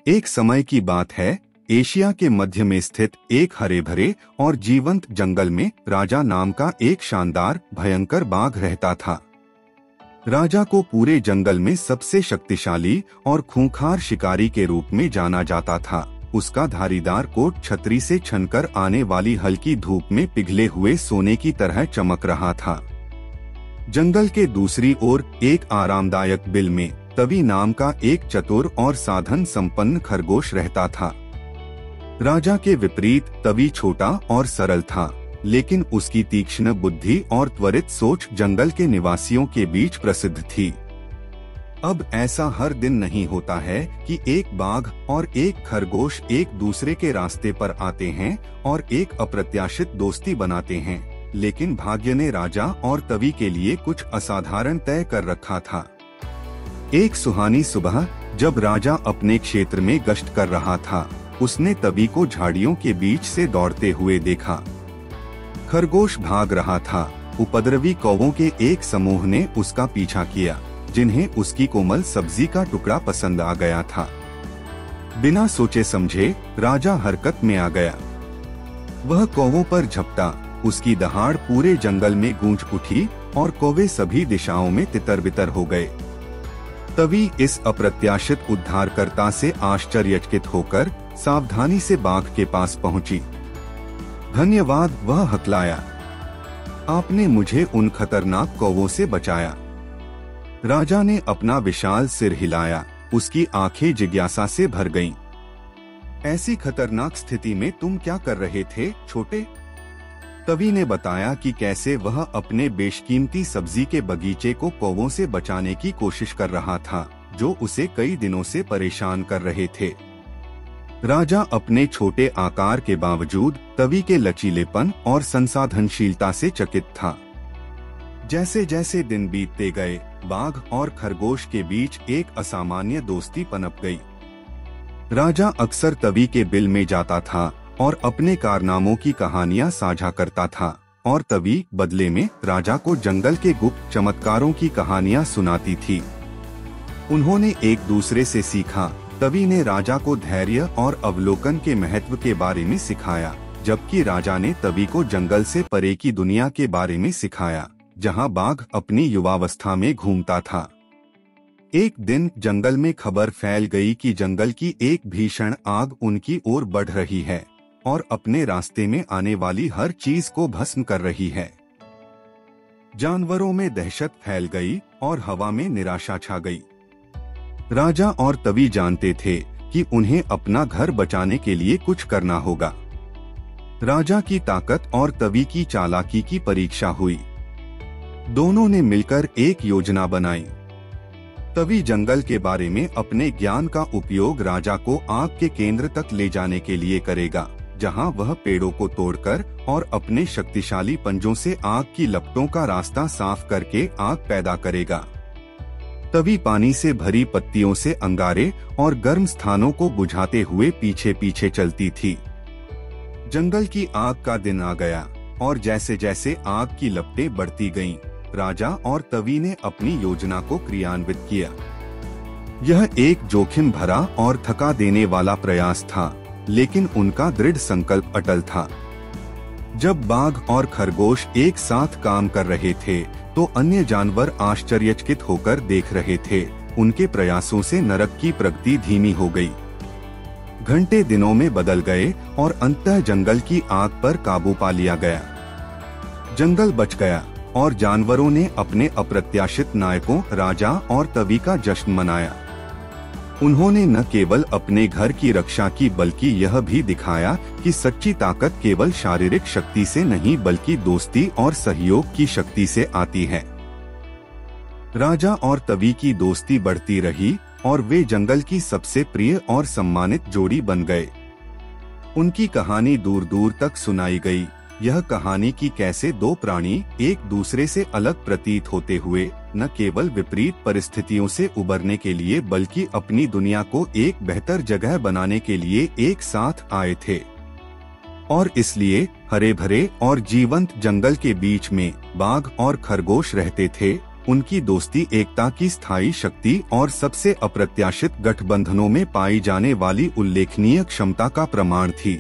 एक समय की बात है, एशिया के मध्य में स्थित एक हरे भरे और जीवंत जंगल में राजा नाम का एक शानदार भयंकर बाघ रहता था। राजा को पूरे जंगल में सबसे शक्तिशाली और खूंखार शिकारी के रूप में जाना जाता था। उसका धारीदार कोट छतरी से छनकर आने वाली हल्की धूप में पिघले हुए सोने की तरह चमक रहा था। जंगल के दूसरी ओर एक आरामदायक बिल में तवी नाम का एक चतुर और साधन संपन्न खरगोश रहता था। राजा के विपरीत तवी छोटा और सरल था, लेकिन उसकी तीक्ष्ण बुद्धि और त्वरित सोच जंगल के निवासियों के बीच प्रसिद्ध थी। अब ऐसा हर दिन नहीं होता है कि एक बाघ और एक खरगोश एक दूसरे के रास्ते पर आते हैं और एक अप्रत्याशित दोस्ती बनाते हैं, लेकिन भाग्य ने राजा और तवी के लिए कुछ असाधारण तय कर रखा था। एक सुहानी सुबह जब राजा अपने क्षेत्र में गश्त कर रहा था, उसने तवी को झाड़ियों के बीच से दौड़ते हुए देखा। खरगोश भाग रहा था। उपद्रवी कौवों के एक समूह ने उसका पीछा किया, जिन्हें उसकी कोमल सब्जी का टुकड़ा पसंद आ गया था। बिना सोचे समझे राजा हरकत में आ गया। वह कौवों पर झपटा। उसकी दहाड़ पूरे जंगल में गूंज उठी और कौवे सभी दिशाओं में तितर-बितर हो गए। तभी इस अप्रत्याशित उद्धारकर्ता से आश्चर्यचकित होकर सावधानी से बाघ के पास पहुंची। धन्यवाद, वह हकलाया। आपने मुझे उन खतरनाक कौवों से बचाया। राजा ने अपना विशाल सिर हिलाया। उसकी आंखें जिज्ञासा से भर गईं। ऐसी खतरनाक स्थिति में तुम क्या कर रहे थे, छोटे? तवी ने बताया कि कैसे वह अपने बेशकीमती सब्जी के बगीचे को कौवों से बचाने की कोशिश कर रहा था, जो उसे कई दिनों से परेशान कर रहे थे। राजा अपने छोटे आकार के बावजूद तवी के लचीलेपन और संसाधनशीलता से चकित था। जैसे जैसे दिन बीतते गए, बाघ और खरगोश के बीच एक असामान्य दोस्ती पनप गई। राजा अक्सर तवी के बिल में जाता था और अपने कारनामों की कहानियां साझा करता था, और तवी बदले में राजा को जंगल के गुप्त चमत्कारों की कहानियां सुनाती थी। उन्होंने एक दूसरे से सीखा। तवी ने राजा को धैर्य और अवलोकन के महत्व के बारे में सिखाया, जबकि राजा ने तवी को जंगल से परे की दुनिया के बारे में सिखाया, जहां बाघ अपनी युवावस्था में घूमता था। एक दिन जंगल में खबर फैल गई कि जंगल की एक भीषण आग उनकी ओर बढ़ रही है और अपने रास्ते में आने वाली हर चीज को भस्म कर रही है। जानवरों में दहशत फैल गई और हवा में निराशा छा गई। राजा और तवी जानते थे कि उन्हें अपना घर बचाने के लिए कुछ करना होगा। राजा की ताकत और तवी की चालाकी की परीक्षा हुई। दोनों ने मिलकर एक योजना बनाई। तवी जंगल के बारे में अपने ज्ञान का उपयोग राजा को आग के केंद्र तक ले जाने के लिए करेगा, जहां वह पेड़ों को तोड़कर और अपने शक्तिशाली पंजों से आग की लपटों का रास्ता साफ करके आग पैदा करेगा। तवी पानी से भरी पत्तियों से अंगारे और गर्म स्थानों को बुझाते हुए पीछे पीछे चलती थी। जंगल की आग का दिन आ गया और जैसे जैसे आग की लपटें बढ़ती गईं, राजा और तवी ने अपनी योजना को क्रियान्वित किया। यह एक जोखिम भरा और थका देने वाला प्रयास था, लेकिन उनका दृढ़ संकल्प अटल था। जब बाघ और खरगोश एक साथ काम कर रहे थे, तो अन्य जानवर आश्चर्यचकित होकर देख रहे थे। उनके प्रयासों से नरक की प्रगति धीमी हो गई। घंटे दिनों में बदल गए और अंततः जंगल की आग पर काबू पा लिया गया। जंगल बच गया और जानवरों ने अपने अप्रत्याशित नायकों राजा और तवी का जश्न मनाया। उन्होंने न केवल अपने घर की रक्षा की, बल्कि यह भी दिखाया कि सच्ची ताकत केवल शारीरिक शक्ति से नहीं, बल्कि दोस्ती और सहयोग की शक्ति से आती है। राजा और तवी की दोस्ती बढ़ती रही और वे जंगल की सबसे प्रिय और सम्मानित जोड़ी बन गए। उनकी कहानी दूर दूर तक सुनाई गई। यह कहानी की कैसे दो प्राणी एक दूसरे से अलग प्रतीत होते हुए न केवल विपरीत परिस्थितियों से उबरने के लिए, बल्कि अपनी दुनिया को एक बेहतर जगह बनाने के लिए एक साथ आए थे। और इसलिए हरे भरे और जीवंत जंगल के बीच में बाघ और खरगोश रहते थे। उनकी दोस्ती एकता की स्थायी शक्ति और सबसे अप्रत्याशित गठबंधनों में पाई जाने वाली उल्लेखनीय क्षमता का प्रमाण थी।